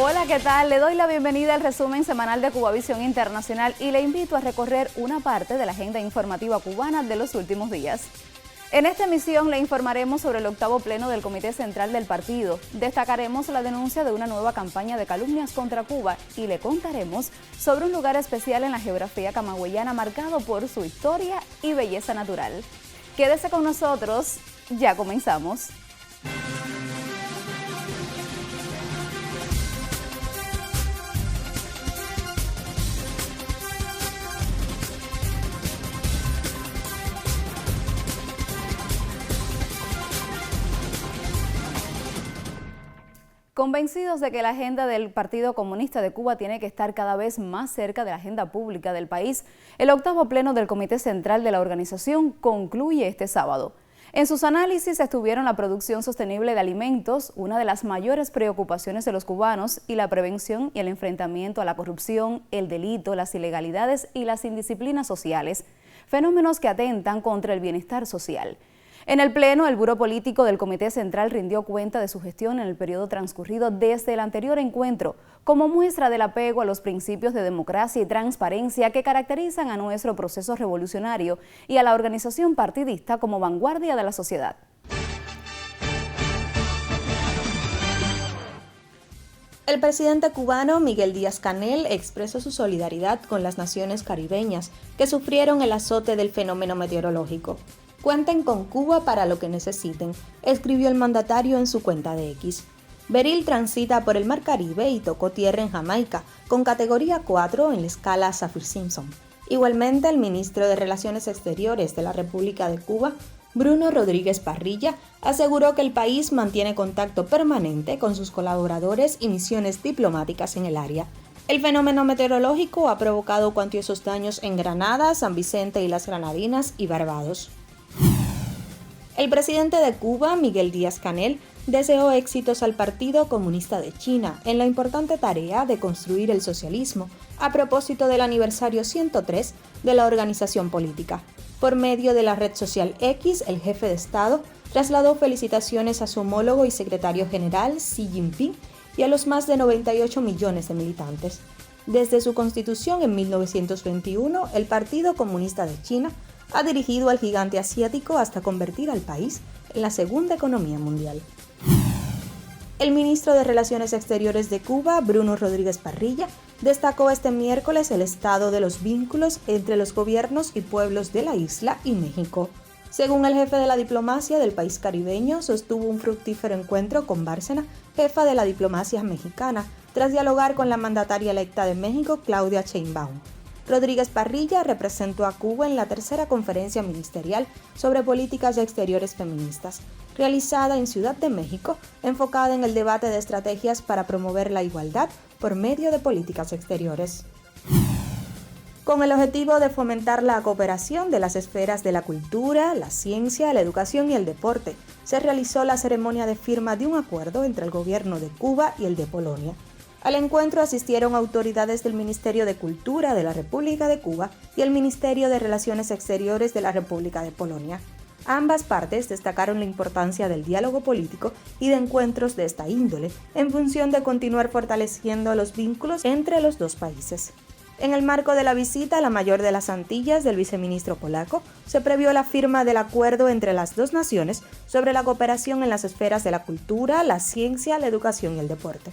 Hola, ¿qué tal? Le doy la bienvenida al resumen semanal de Cubavisión Internacional y le invito a recorrer una parte de la agenda informativa cubana de los últimos días. En esta emisión le informaremos sobre el 8º pleno del Comité Central del Partido, destacaremos la denuncia de una nueva campaña de calumnias contra Cuba y le contaremos sobre un lugar especial en la geografía camagüeyana marcado por su historia y belleza natural. Quédese con nosotros, ya comenzamos. Convencidos de que la agenda del Partido Comunista de Cuba tiene que estar cada vez más cerca de la agenda pública del país, el 8º pleno del Comité Central de la organización concluye este sábado. En sus análisis estuvieron la producción sostenible de alimentos, una de las mayores preocupaciones de los cubanos, y la prevención y el enfrentamiento a la corrupción, el delito, las ilegalidades y las indisciplinas sociales, fenómenos que atentan contra el bienestar social. En el Pleno, el Buró Político del Comité Central rindió cuenta de su gestión en el periodo transcurrido desde el anterior encuentro, como muestra del apego a los principios de democracia y transparencia que caracterizan a nuestro proceso revolucionario y a la organización partidista como vanguardia de la sociedad. El presidente cubano Miguel Díaz-Canel expresó su solidaridad con las naciones caribeñas que sufrieron el azote del fenómeno meteorológico. Cuenten con Cuba para lo que necesiten, escribió el mandatario en su cuenta de X. Beryl transita por el Mar Caribe y tocó tierra en Jamaica, con categoría 4 en la escala Saffir-Simpson. Igualmente, el ministro de Relaciones Exteriores de la República de Cuba, Bruno Rodríguez Parrilla, aseguró que el país mantiene contacto permanente con sus colaboradores y misiones diplomáticas en el área. El fenómeno meteorológico ha provocado cuantiosos daños en Granada, San Vicente y las Granadinas y Barbados. El presidente de Cuba, Miguel Díaz-Canel, deseó éxitos al Partido Comunista de China en la importante tarea de construir el socialismo a propósito del aniversario 103 de la organización política. Por medio de la red social X, el jefe de Estado trasladó felicitaciones a su homólogo y secretario general Xi Jinping y a los más de 98 millones de militantes. Desde su constitución en 1921, el Partido Comunista de China ha dirigido al gigante asiático hasta convertir al país en la segunda economía mundial. El ministro de Relaciones Exteriores de Cuba, Bruno Rodríguez Parrilla, destacó este miércoles el estado de los vínculos entre los gobiernos y pueblos de la isla y México. Según el jefe de la diplomacia del país caribeño, sostuvo un fructífero encuentro con Bárcena, jefa de la diplomacia mexicana, tras dialogar con la mandataria electa de México, Claudia Sheinbaum. Rodríguez Parrilla representó a Cuba en la tercera conferencia ministerial sobre políticas exteriores feministas, realizada en Ciudad de México, enfocada en el debate de estrategias para promover la igualdad por medio de políticas exteriores. Con el objetivo de fomentar la cooperación de las esferas de la cultura, la ciencia, la educación y el deporte, se realizó la ceremonia de firma de un acuerdo entre el gobierno de Cuba y el de Polonia. Al encuentro asistieron autoridades del Ministerio de Cultura de la República de Cuba y el Ministerio de Relaciones Exteriores de la República de Polonia. Ambas partes destacaron la importancia del diálogo político y de encuentros de esta índole, en función de continuar fortaleciendo los vínculos entre los dos países. En el marco de la visita a la mayor de las Antillas del viceministro polaco, se previó la firma del acuerdo entre las dos naciones sobre la cooperación en las esferas de la cultura, la ciencia, la educación y el deporte.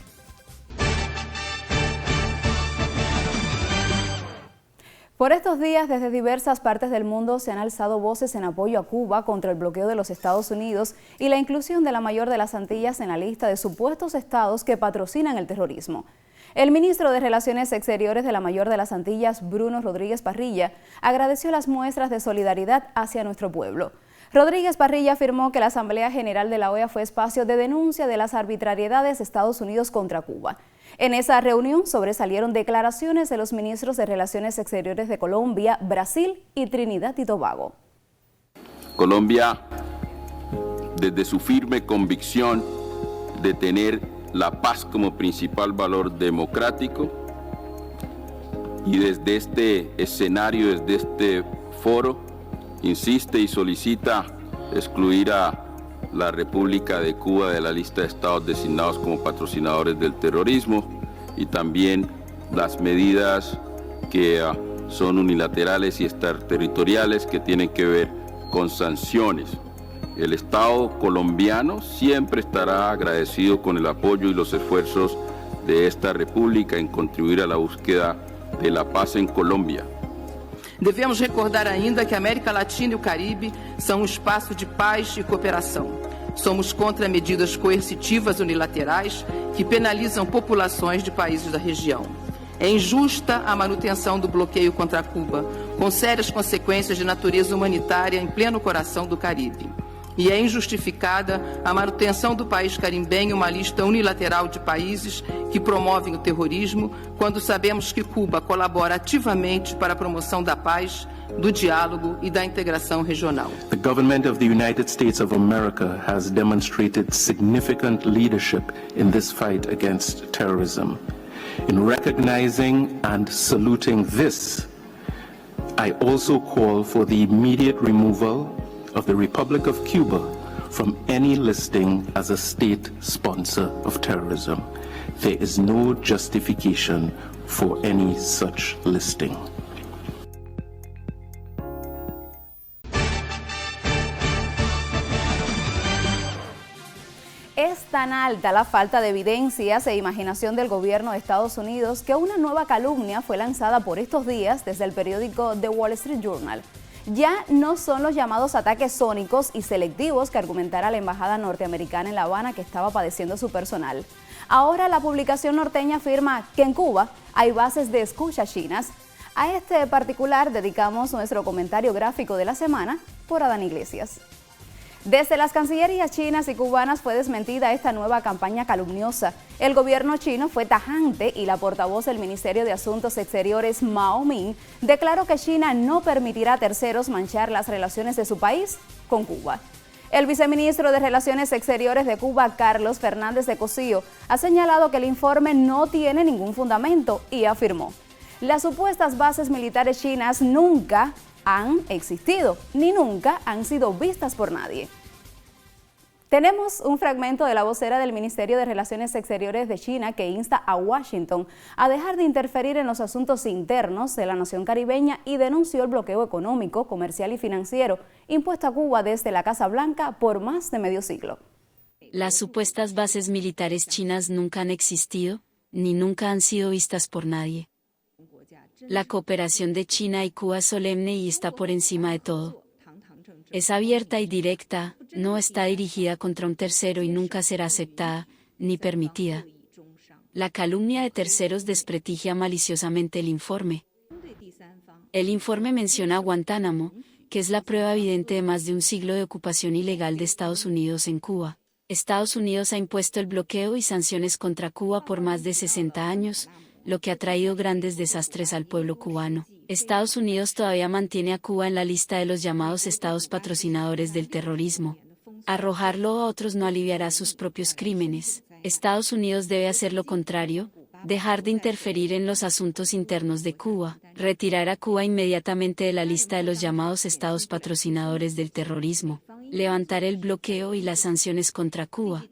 Por estos días, desde diversas partes del mundo se han alzado voces en apoyo a Cuba contra el bloqueo de los Estados Unidos y la inclusión de la mayor de las Antillas en la lista de supuestos estados que patrocinan el terrorismo. El ministro de Relaciones Exteriores de la mayor de las Antillas, Bruno Rodríguez Parrilla, agradeció las muestras de solidaridad hacia nuestro pueblo. Rodríguez Parrilla afirmó que la Asamblea General de la OEA fue espacio de denuncia de las arbitrariedades de Estados Unidos contra Cuba. En esa reunión sobresalieron declaraciones de los ministros de Relaciones Exteriores de Colombia, Brasil y Trinidad y Tobago. Colombia, desde su firme convicción de tener la paz como principal valor democrático y desde este escenario, desde este foro, insiste y solicita excluir a la República de Cuba de la lista de estados designados como patrocinadores del terrorismo y también las medidas que son unilaterales y extraterritoriales que tienen que ver con sanciones. El Estado colombiano siempre estará agradecido con el apoyo y los esfuerzos de esta República en contribuir a la búsqueda de la paz en Colombia. Devemos recordar ainda que a América Latina e o Caribe são espaço de paz e cooperação. Somos contra medidas coercitivas unilaterais que penalizam populações de países da região. É injusta a manutenção do bloqueio contra Cuba, com sérias consequências de natureza humanitária em pleno coração do Caribe. E é injustificada a manutenção do país carimbenho em uma lista unilateral de países que promovem o terrorismo, quando sabemos que Cuba colabora ativamente para a promoção da paz, do diálogo e da integração regional. The government of the United States of America has demonstrated significant leadership in this fight against terrorism. In recognizing and saluting this, I also call for the immediate removal of the Republic of Cuba from any listing as a state sponsor of terrorism. There is no justification for any such listing. Es tan alta la falta de evidencias e imaginación del gobierno de Estados Unidos que una nueva calumnia fue lanzada por estos días desde el periódico The Wall Street Journal. Ya no son los llamados ataques sónicos y selectivos que argumentara la embajada norteamericana en La Habana que estaba padeciendo su personal. Ahora la publicación norteña afirma que en Cuba hay bases de escucha chinas. A este particular dedicamos nuestro comentario gráfico de la semana por Adán Iglesias. Desde las cancillerías chinas y cubanas fue desmentida esta nueva campaña calumniosa. El gobierno chino fue tajante y la portavoz del Ministerio de Asuntos Exteriores, Mao Ming, declaró que China no permitirá a terceros manchar las relaciones de su país con Cuba. El viceministro de Relaciones Exteriores de Cuba, Carlos Fernández de Cosío, ha señalado que el informe no tiene ningún fundamento y afirmó: las supuestas bases militares chinas nunca han existido, ni nunca han sido vistas por nadie. Tenemos un fragmento de la vocera del Ministerio de Relaciones Exteriores de China que insta a Washington a dejar de interferir en los asuntos internos de la nación caribeña y denunció el bloqueo económico, comercial y financiero impuesto a Cuba desde la Casa Blanca por más de medio siglo. Las supuestas bases militares chinas nunca han existido, ni nunca han sido vistas por nadie. La cooperación de China y Cuba es solemne y está por encima de todo. Es abierta y directa, no está dirigida contra un tercero y nunca será aceptada, ni permitida. La calumnia de terceros desprestigia maliciosamente el informe. El informe menciona a Guantánamo, que es la prueba evidente de más de un siglo de ocupación ilegal de Estados Unidos en Cuba. Estados Unidos ha impuesto el bloqueo y sanciones contra Cuba por más de 60 años, lo que ha traído grandes desastres al pueblo cubano. Estados Unidos todavía mantiene a Cuba en la lista de los llamados estados patrocinadores del terrorismo. Arrojarlo a otros no aliviará sus propios crímenes. Estados Unidos debe hacer lo contrario, dejar de interferir en los asuntos internos de Cuba, retirar a Cuba inmediatamente de la lista de los llamados estados patrocinadores del terrorismo, levantar el bloqueo y las sanciones contra Cuba.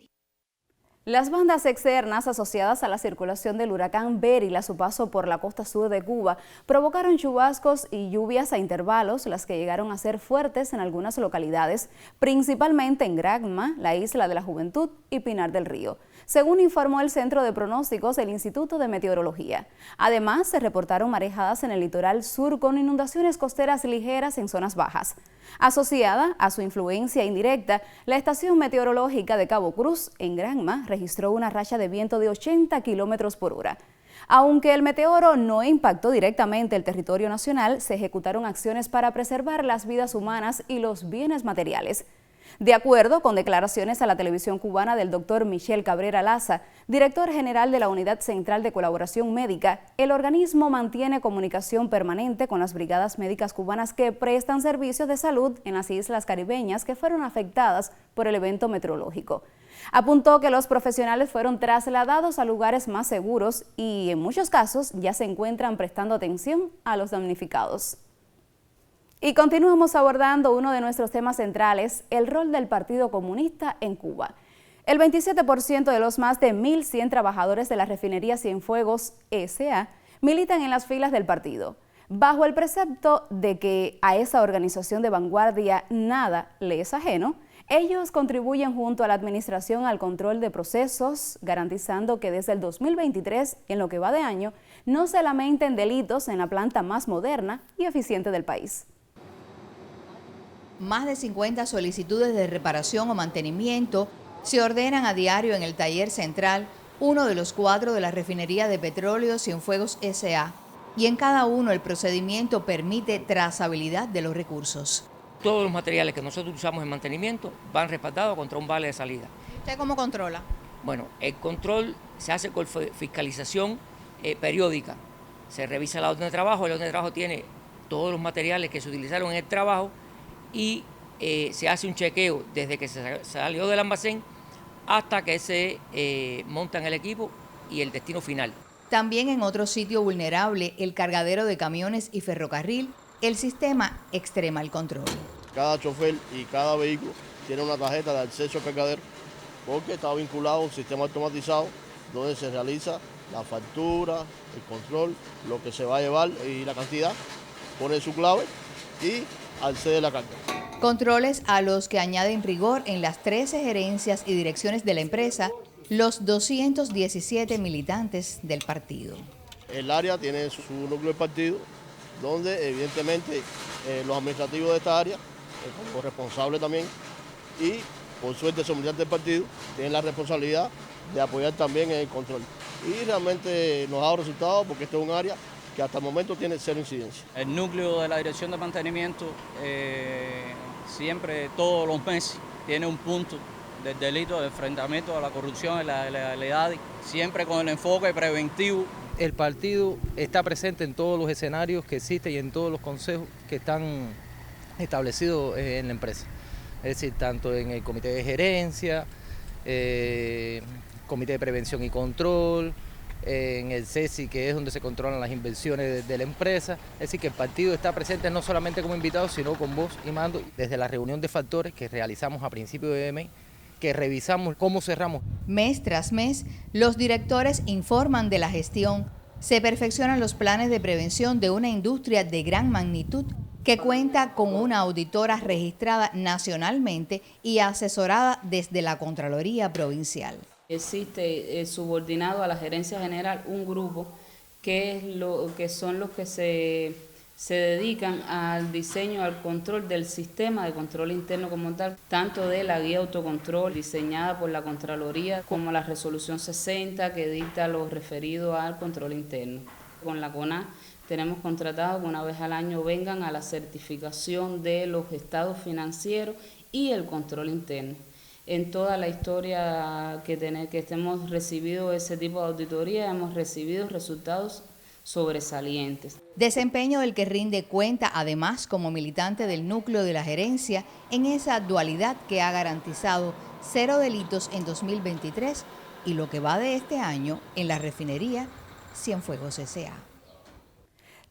Las bandas externas asociadas a la circulación del huracán Beryl a su paso por la costa sur de Cuba provocaron chubascos y lluvias a intervalos, las que llegaron a ser fuertes en algunas localidades, principalmente en Granma, la Isla de la Juventud y Pinar del Río, según informó el Centro de Pronósticos del Instituto de Meteorología. Además, se reportaron marejadas en el litoral sur con inundaciones costeras ligeras en zonas bajas. Asociada a su influencia indirecta, la estación meteorológica de Cabo Cruz, en Granma, registró una racha de viento de 80 kilómetros por hora. Aunque el meteoro no impactó directamente el territorio nacional, se ejecutaron acciones para preservar las vidas humanas y los bienes materiales. De acuerdo con declaraciones a la televisión cubana del doctor Michel Cabrera Laza, director general de la Unidad Central de Colaboración Médica, el organismo mantiene comunicación permanente con las brigadas médicas cubanas que prestan servicios de salud en las islas caribeñas que fueron afectadas por el evento meteorológico. Apuntó que los profesionales fueron trasladados a lugares más seguros y en muchos casos ya se encuentran prestando atención a los damnificados. Y continuamos abordando uno de nuestros temas centrales, el rol del Partido Comunista en Cuba. El 27% de los más de 1.100 trabajadores de la refinería Cienfuegos S.A. militan en las filas del partido, bajo el precepto de que a esa organización de vanguardia nada le es ajeno. Ellos contribuyen junto a la administración al control de procesos, garantizando que desde el 2023, en lo que va de año, no se lamenten delitos en la planta más moderna y eficiente del país. Más de 50 solicitudes de reparación o mantenimiento se ordenan a diario en el taller central, uno de los 4 de la refinería de petróleo Cienfuegos S.A., y en cada uno el procedimiento permite trazabilidad de los recursos. Todos los materiales que nosotros usamos en mantenimiento van respaldados contra un vale de salida. ¿Usted cómo controla? Bueno, el control se hace con fiscalización periódica. Se revisa la orden de trabajo, la orden de trabajo tiene todos los materiales que se utilizaron en el trabajo y se hace un chequeo desde que se salió del almacén hasta que se monta en el equipo y el destino final. También en otro sitio vulnerable, el cargadero de camiones y ferrocarril, el sistema extrema el control. Cada chofer y cada vehículo tiene una tarjeta de acceso al cargadero porque está vinculado a un sistema automatizado donde se realiza la factura, el control, lo que se va a llevar y la cantidad, pone su clave y accede a la carga. Controles a los que añaden rigor en las 13 gerencias y direcciones de la empresa, los 217 militantes del partido. El área tiene su núcleo de partido, donde evidentemente los administrativos de esta área, como responsable también, y por suerte son militantes del partido, tienen la responsabilidad de apoyar también en el control. Y realmente nos ha dado resultados porque este es un área que hasta el momento tiene 0 incidencia. El núcleo de la Dirección de Mantenimiento siempre, todos los meses, tiene un punto del delito de enfrentamiento a la corrupción y la ilegalidad, siempre con el enfoque preventivo. El partido está presente en todos los escenarios que existen y en todos los consejos que están establecidos en la empresa. Es decir, tanto en el comité de gerencia, comité de prevención y control, en el CESI, que es donde se controlan las inversiones de la empresa. Es decir, que el partido está presente no solamente como invitado, sino con voz y mando, desde la reunión de factores que realizamos a principio de mes, que revisamos cómo cerramos. Mes tras mes, los directores informan de la gestión. Se perfeccionan los planes de prevención de una industria de gran magnitud que cuenta con una auditora registrada nacionalmente y asesorada desde la Contraloría Provincial. Existe subordinado a la gerencia general un grupo que son los que se dedican al diseño, al control del sistema de control interno como tal, tanto de la guía autocontrol diseñada por la Contraloría como la resolución 60 que dicta lo referido al control interno. Con la CONA tenemos contratado que una vez al año vengan a la certificación de los estados financieros y el control interno. En toda la historia que hemos recibido ese tipo de auditoría, hemos recibido resultados sobresalientes. Desempeño del que rinde cuenta además como militante del núcleo de la gerencia en esa dualidad que ha garantizado 0 delitos en 2023 y lo que va de este año en la refinería Cienfuegos S.A.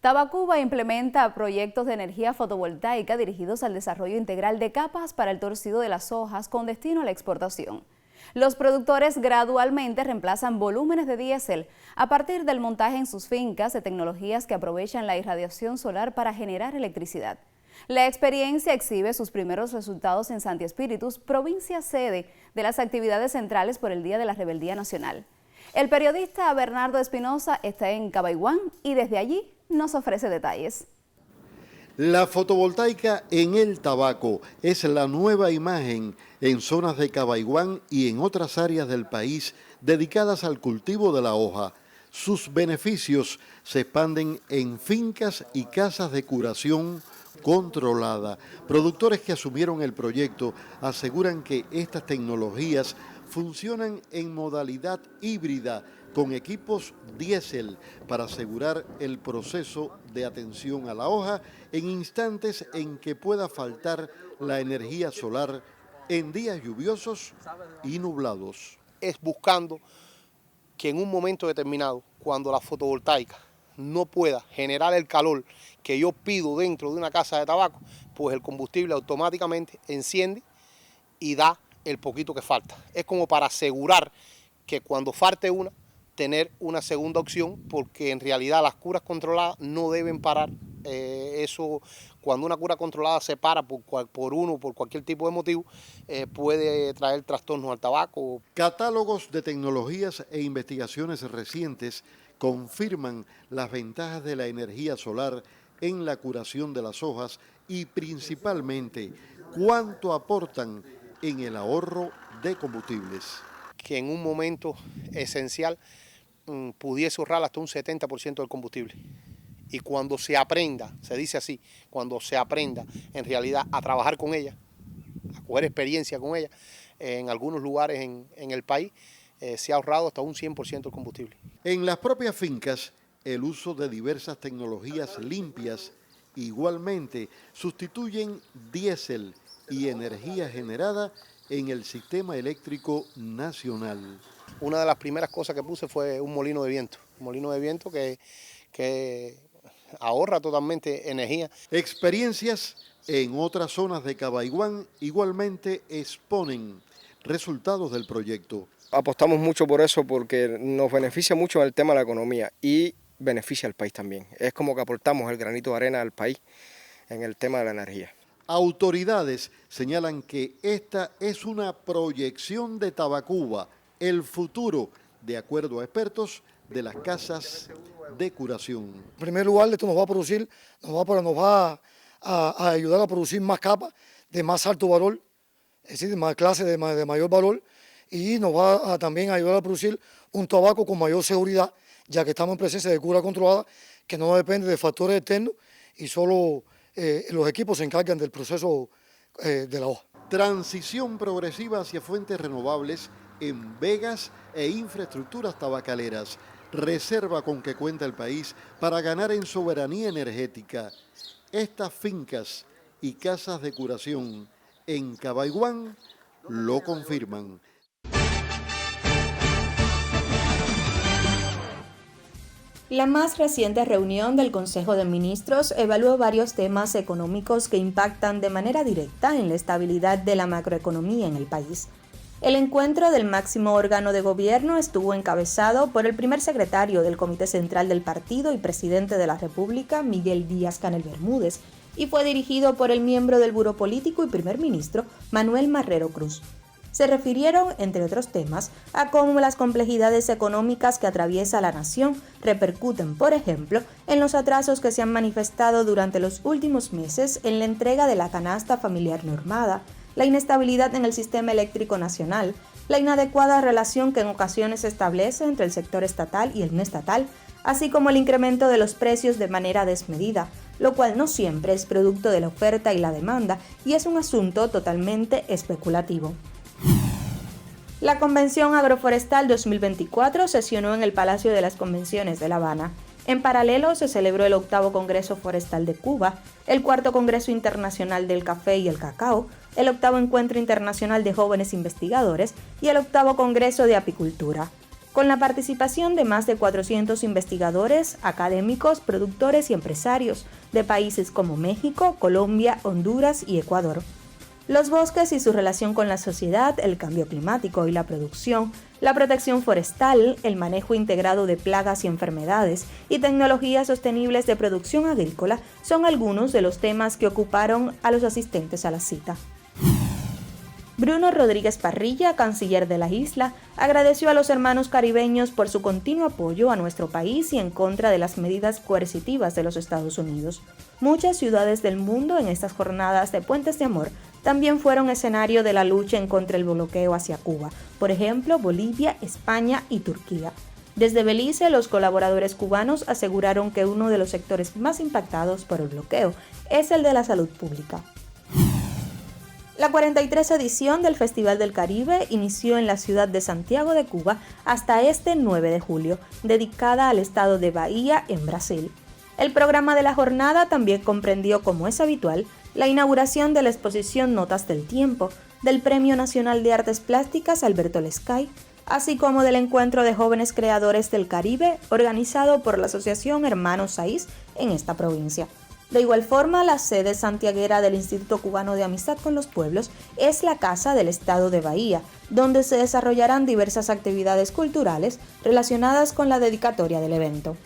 Tabacuba implementa proyectos de energía fotovoltaica dirigidos al desarrollo integral de capas para el torcido de las hojas con destino a la exportación. Los productores gradualmente reemplazan volúmenes de diésel a partir del montaje en sus fincas de tecnologías que aprovechan la irradiación solar para generar electricidad. La experiencia exhibe sus primeros resultados en Santi Espíritus, provincia sede de las actividades centrales por el Día de la Rebeldía Nacional. El periodista Bernardo Espinosa está en Cabaiguán y desde allí nos ofrece detalles. La fotovoltaica en el tabaco es la nueva imagen en zonas de Cabaiguán y en otras áreas del país dedicadas al cultivo de la hoja. Sus beneficios se expanden en fincas y casas de curación controlada. Productores que asumieron el proyecto aseguran que estas tecnologías funcionan en modalidad híbrida con equipos diésel para asegurar el proceso de atención a la hoja en instantes en que pueda faltar la energía solar en días lluviosos y nublados. Es buscando que en un momento determinado, cuando la fotovoltaica no pueda generar el calor que yo pido dentro de una casa de tabaco, pues el combustible automáticamente enciende y da el poquito que falta. Es como para asegurar que cuando falte una, tener una segunda opción, porque en realidad las curas controladas no deben parar. Eso, cuando una cura controlada se para por cualquier tipo de motivo, puede traer trastornos al tabaco. Catálogos de tecnologías e investigaciones recientes confirman las ventajas de la energía solar en la curación de las hojas y principalmente cuánto aportan en el ahorro de combustibles. Que en un momento esencial pudiese ahorrar hasta un 70% del combustible. Y cuando se aprenda, se dice así, cuando se aprenda en realidad a trabajar con ella, a coger experiencia con ella, en algunos lugares en el país se ha ahorrado hasta un 100% del combustible. En las propias fincas, el uso de diversas tecnologías limpias igualmente sustituyen diésel y energía generada en el sistema eléctrico nacional. Una de las primeras cosas que puse fue un molino de viento que ahorra totalmente energía. Experiencias en otras zonas de Cabaiguán igualmente exponen resultados del proyecto. Apostamos mucho por eso porque nos beneficia mucho en el tema de la economía y beneficia al país también. Es como que aportamos el granito de arena al país en el tema de la energía. Autoridades señalan que esta es una proyección de Tabacuba, el futuro, de acuerdo a expertos, de las casas de curación. En primer lugar, esto nos va a ayudar a producir más capas de más alto valor, es decir, de más clase de mayor valor, y nos va a también ayudar a producir un tabaco con mayor seguridad, ya que estamos en presencia de cura controlada, que no depende de factores externos y solo los equipos se encargan del proceso de la hoja. Transición progresiva hacia fuentes renovables en vegas e infraestructuras tabacaleras. Reserva con que cuenta el país para ganar en soberanía energética. Estas fincas y casas de curación en Cabaiguán lo confirman. La más reciente reunión del Consejo de Ministros evaluó varios temas económicos que impactan de manera directa en la estabilidad de la macroeconomía en el país. El encuentro del máximo órgano de gobierno estuvo encabezado por el primer secretario del Comité Central del Partido y presidente de la República, Miguel Díaz-Canel Bermúdez, y fue dirigido por el miembro del Buró Político y primer ministro, Manuel Marrero Cruz. Se refirieron, entre otros temas, a cómo las complejidades económicas que atraviesa la nación repercuten, por ejemplo, en los atrasos que se han manifestado durante los últimos meses en la entrega de la canasta familiar normada, la inestabilidad en el sistema eléctrico nacional, la inadecuada relación que en ocasiones se establece entre el sector estatal y el no estatal, así como el incremento de los precios de manera desmedida, lo cual no siempre es producto de la oferta y la demanda y es un asunto totalmente especulativo. La Convención Agroforestal 2024 sesionó en el Palacio de las Convenciones de La Habana. En paralelo se celebró el 8º Congreso Forestal de Cuba, el 4º Congreso Internacional del Café y el Cacao, el 8º Encuentro Internacional de Jóvenes Investigadores y el 8º Congreso de Apicultura, con la participación de más de 400 investigadores, académicos, productores y empresarios de países como México, Colombia, Honduras y Ecuador. Los bosques y su relación con la sociedad, el cambio climático y la producción, la protección forestal, el manejo integrado de plagas y enfermedades y tecnologías sostenibles de producción agrícola son algunos de los temas que ocuparon a los asistentes a la cita. Bruno Rodríguez Parrilla, canciller de la isla, agradeció a los hermanos caribeños por su continuo apoyo a nuestro país y en contra de las medidas coercitivas de los Estados Unidos. Muchas ciudades del mundo en estas jornadas de Puentes de Amor también fueron escenario de la lucha en contra del bloqueo hacia Cuba, por ejemplo, Bolivia, España y Turquía. Desde Belice, los colaboradores cubanos aseguraron que uno de los sectores más impactados por el bloqueo es el de la salud pública. La 43 edición del Festival del Caribe inició en la ciudad de Santiago de Cuba hasta este 9 de julio, dedicada al estado de Bahía, en Brasil. El programa de la jornada también comprendió, como es habitual, la inauguración de la exposición Notas del Tiempo, del Premio Nacional de Artes Plásticas Alberto Lescay, así como del Encuentro de Jóvenes Creadores del Caribe, organizado por la Asociación Hermanos Saiz en esta provincia. De igual forma, la sede santiaguera del Instituto Cubano de Amistad con los Pueblos es la Casa del Estado de Bahía, donde se desarrollarán diversas actividades culturales relacionadas con la dedicatoria del evento.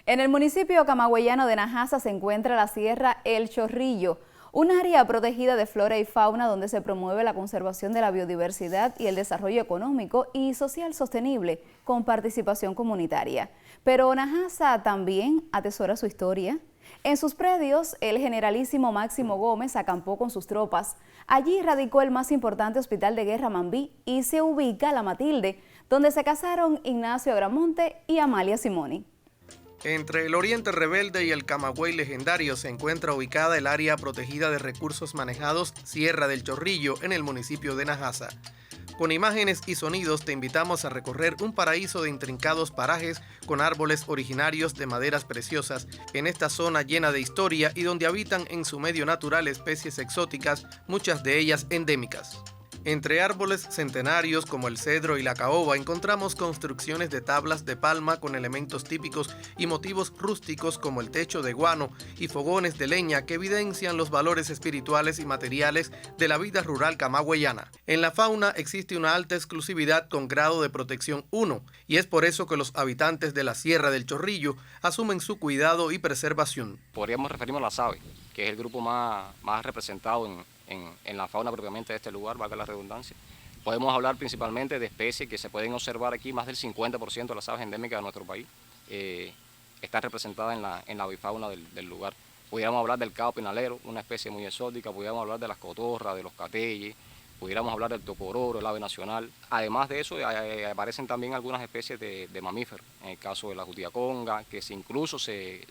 En el municipio camagüeyano de Najasa se encuentra la Sierra El Chorrillo, un área protegida de flora y fauna donde se promueve la conservación de la biodiversidad y el desarrollo económico y social sostenible con participación comunitaria. Pero Najasa también atesora su historia. En sus predios, el generalísimo Máximo Gómez acampó con sus tropas. Allí radicó el más importante hospital de guerra Mambí y se ubica la Matilde, donde se casaron Ignacio Agramonte y Amalia Simoni. Entre el Oriente Rebelde y el Camagüey legendario se encuentra ubicada el área protegida de recursos manejados Sierra del Chorrillo en el municipio de Najasa. Con imágenes y sonidos te invitamos a recorrer un paraíso de intrincados parajes con árboles originarios de maderas preciosas en esta zona llena de historia y donde habitan en su medio natural especies exóticas, muchas de ellas endémicas. Entre árboles centenarios como el cedro y la caoba encontramos construcciones de tablas de palma con elementos típicos y motivos rústicos como el techo de guano y fogones de leña que evidencian los valores espirituales y materiales de la vida rural camagüeyana. En la fauna existe una alta exclusividad con grado de protección 1 y es por eso que los habitantes de la Sierra del Chorrillo asumen su cuidado y preservación. Podríamos referirnos a las aves, que es el grupo más representado en la fauna propiamente de este lugar, valga la redundancia. Podemos hablar principalmente de especies que se pueden observar aquí, más del 50% de las aves endémicas de nuestro país está representada en la avifauna del lugar. Pudiéramos hablar del cao pinalero, una especie muy exótica, pudiéramos hablar de las cotorras, de los cateyes, pudiéramos hablar del tocororo, el ave nacional. Además de eso, aparecen también algunas especies de mamíferos, en el caso de la jutiaconga, que incluso se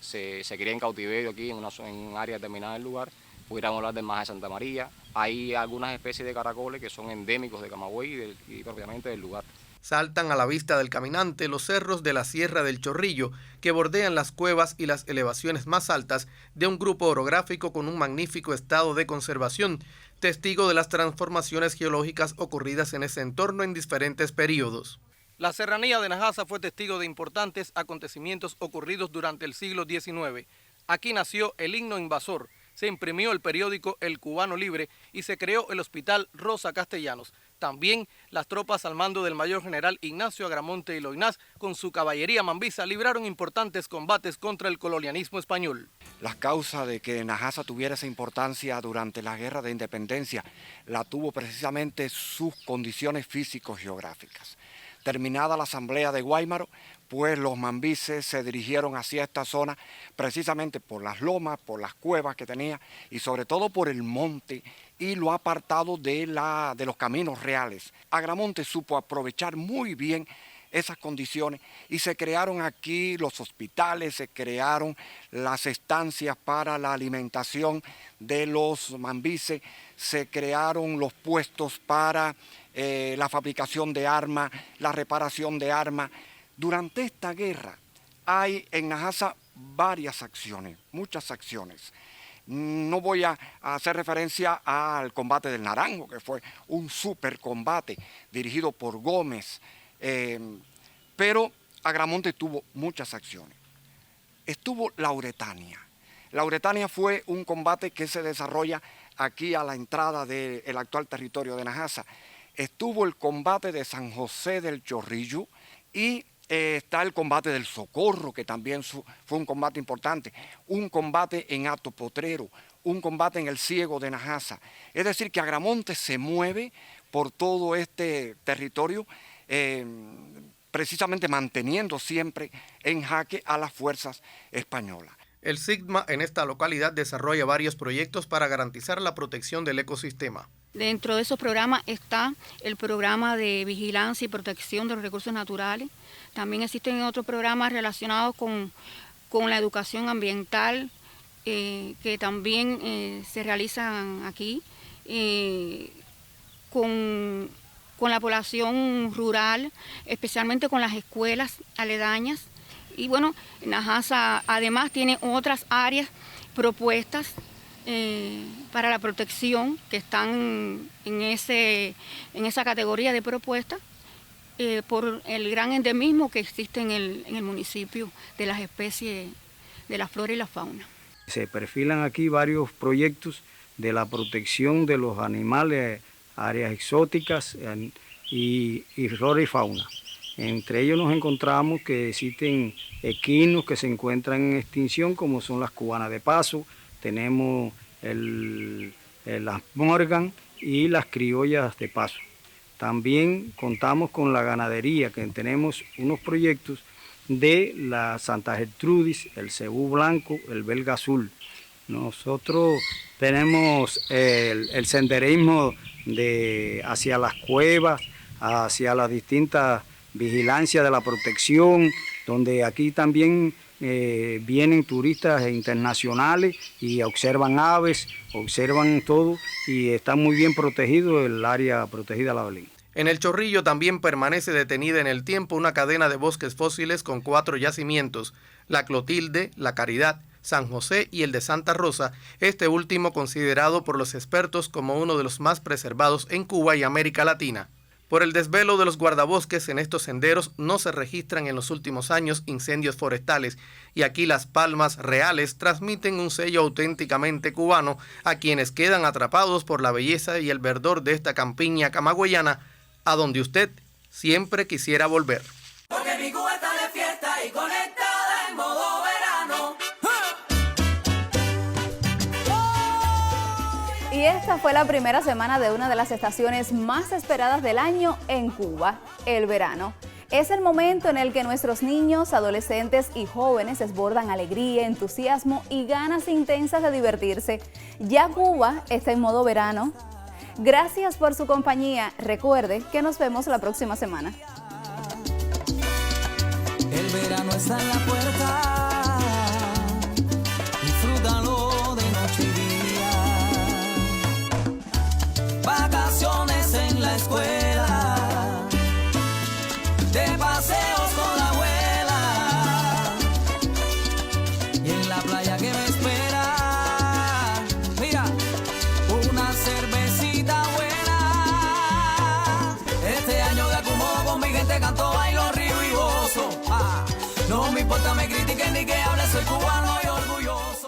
cría en cautiverio aquí en un área determinada del lugar. Pudiéramos hablar del maja de Santa María. Hay algunas especies de caracoles que son endémicos de Camagüey y propiamente del lugar. Saltan a la vista del caminante los cerros de la Sierra del Chorrillo, que bordean las cuevas y las elevaciones más altas de un grupo orográfico con un magnífico estado de conservación, testigo de las transformaciones geológicas ocurridas en ese entorno en diferentes periodos. La serranía de Najasa fue testigo de importantes acontecimientos ocurridos durante el siglo XIX. Aquí nació el himno invasor, se imprimió el periódico El Cubano Libre y se creó el Hospital Rosa Castellanos. También las tropas al mando del mayor general Ignacio Agramonte y Loynaz, con su caballería mambisa, libraron importantes combates contra el colonialismo español. La causa de que Najasa tuviera esa importancia durante la guerra de independencia la tuvo precisamente sus condiciones físico-geográficas. Terminada la asamblea de Guáimaro, pues los mambises se dirigieron hacia esta zona precisamente por las lomas, por las cuevas que tenía y sobre todo por el monte y lo apartado de los caminos reales. Agramonte supo aprovechar muy bien esas condiciones y se crearon aquí los hospitales, se crearon las estancias para la alimentación de los mambises, se crearon los puestos para la fabricación de armas, la reparación de armas. Durante esta guerra hay en Najasa varias acciones, muchas acciones. No voy a hacer referencia al combate del Naranjo, que fue un super combate dirigido por Gómez, pero Agramonte tuvo muchas acciones. Estuvo Lauretania. Lauretania fue un combate que se desarrolla aquí a la entrada del actual territorio de Najasa. Estuvo el combate de San José del Chorrillo y está el combate del Socorro, que también fue un combate importante, un combate en Hato Potrero, un combate en el Ciego de Najasa. Es decir, que Agramonte se mueve por todo este territorio, precisamente manteniendo siempre en jaque a las fuerzas españolas. El SIGMA en esta localidad desarrolla varios proyectos para garantizar la protección del ecosistema. Dentro de esos programas está el programa de vigilancia y protección de los recursos naturales. También existen otros programas relacionados con la educación ambiental que también se realizan aquí, con la población rural, especialmente con las escuelas aledañas. Y bueno, Najasa además tiene otras áreas propuestas para la protección, que están en esa categoría de propuesta, por el gran endemismo que existe en el municipio de las especies de la flora y la fauna. Se perfilan aquí varios proyectos de la protección de los animales, áreas exóticas y flora y fauna. Entre ellos nos encontramos que existen equinos que se encuentran en extinción, como son las cubanas de paso, tenemos las morgan y las criollas de paso. También contamos con la ganadería, que tenemos unos proyectos de la Santa Gertrudis, el cebú blanco, el belga azul. Nosotros tenemos el senderismo hacia las cuevas, hacia las distintas vigilancias de la protección, donde aquí también vienen turistas internacionales y observan aves, observan todo, y está muy bien protegido el área protegida La Belén. En el Chorrillo también permanece detenida en el tiempo una cadena de bosques fósiles con 4 yacimientos, la Clotilde, la Caridad, San José y el de Santa Rosa, este último considerado por los expertos como uno de los más preservados en Cuba y América Latina. Por el desvelo de los guardabosques en estos senderos no se registran en los últimos años incendios forestales, y aquí las palmas reales transmiten un sello auténticamente cubano a quienes quedan atrapados por la belleza y el verdor de esta campiña camagüeyana, a donde usted siempre quisiera volver. Porque mi Cuba está de fiesta y conectada en modo verano. Y esta fue la primera semana de una de las estaciones más esperadas del año en Cuba, el verano. Es el momento en el que nuestros niños, adolescentes y jóvenes desbordan alegría, entusiasmo y ganas intensas de divertirse. Ya Cuba está en modo verano. Gracias por su compañía. Recuerde que nos vemos la próxima semana. El verano está en la puerta. Disfrútalo de noche y día. Vacaciones en la escuela. De paseos con la abuela. Y en la playa que me espera. Mira, una cervecita buena. Este año de acomodo con mi gente canto, bailo, río y gozo. No me importa me critiquen ni que hable, soy cubano y orgulloso.